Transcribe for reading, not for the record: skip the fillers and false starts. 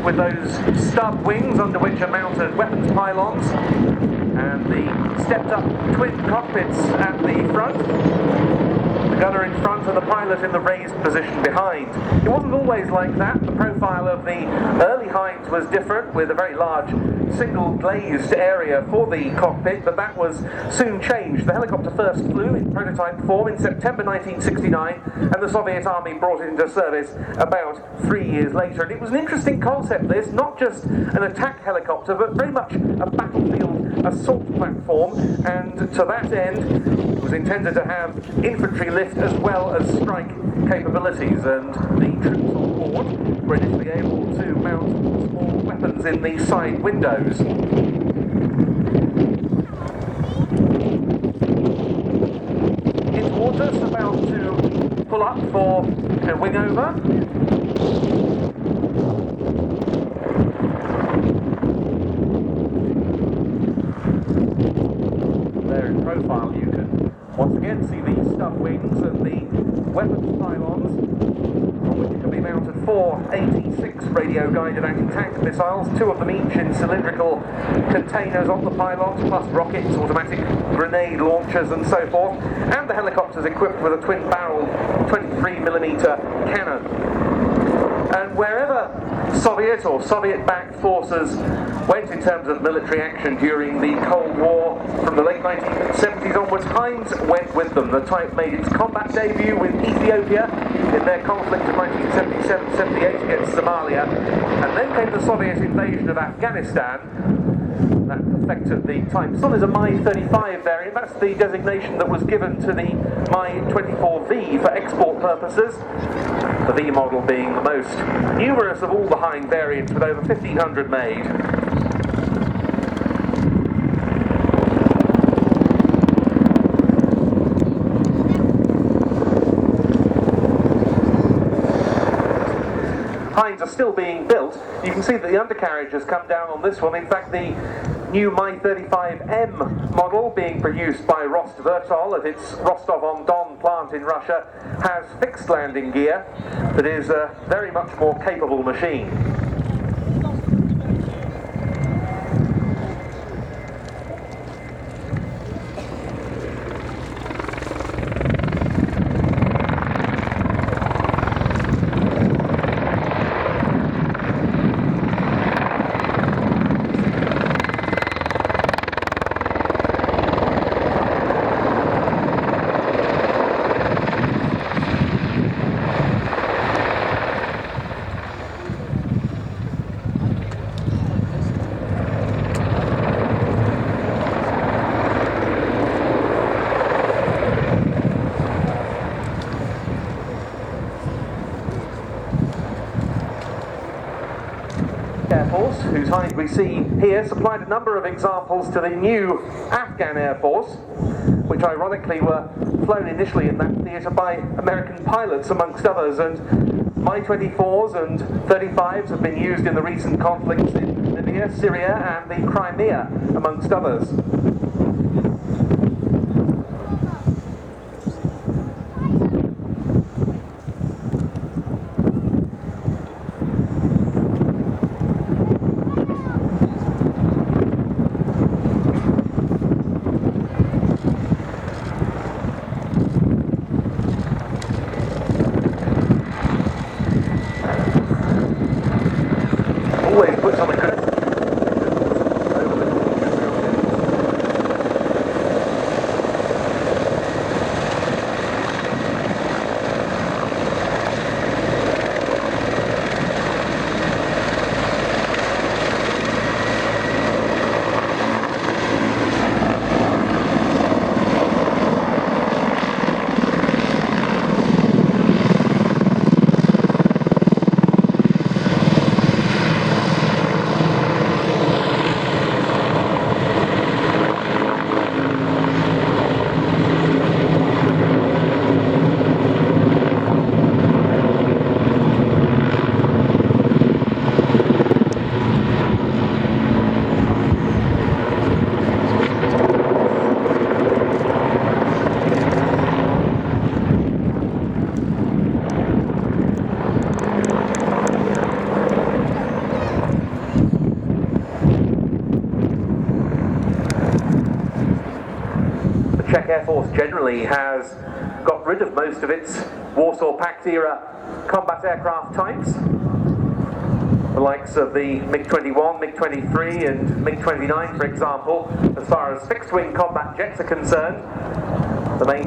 with those stub wings under which are mounted weapons pylons, and the stepped-up twin cockpits at the front. The gunner in front and the pilot in the raised position behind. It wasn't always like that. The profile of the early Hinds was different, with a very large single glazed area for the cockpit, but that was soon changed. The helicopter first flew in prototype form in September 1969, and the Soviet Army brought it into service about 3 years later. And it was an interesting concept, this, not just an attack helicopter, but very much a battlefield assault platform, and to that end it was intended to have infantry lift as well as strike capabilities, and the troops on board were initially able to mount small weapons in the side windows. It's towards us, about to pull up for a wing over. There in profile you can once again see the stub wings and the weapons pylons, on which can be mounted 4 86 radio-guided anti-tank missiles, 2 of them each in cylindrical containers on the pylons, plus rockets, automatic grenade launchers and so forth, and the helicopter's equipped with a twin-barreled 23mm cannon. And wherever Soviet or Soviet-backed forces went in terms of military action during the Cold War from the late 1970s onwards, Hinds went with them. The type made its combat debut with Ethiopia in their conflict of 1977-78 against Somalia, and then came the Soviet invasion of Afghanistan. That perfected the type. This one is a Mi35 variant. That's the designation that was given to the Mi-24V for export purposes. The V model being the most numerous of all the Hind variants, with over 1,500 made. Hinds are still being built. You can see that the undercarriage has come down on this one. In fact, the new Mi-35M model, being produced by Rostvertol at its Rostov-on-Don plant in Russia, has fixed landing gear that is a very much more capable machine. Air Force, whose Hind we see here, supplied a number of examples to the new Afghan Air Force, which ironically were flown initially in that theatre by American pilots amongst others, and Mi-24s and 35s have been used in the recent conflicts in Libya, Syria and the Crimea, amongst others. Always puts on a good Czech Air Force generally has got rid of most of its Warsaw Pact era combat aircraft types. The likes of the MiG-21, MiG-23 and MiG-29, for example. As far as fixed-wing combat jets are concerned, the main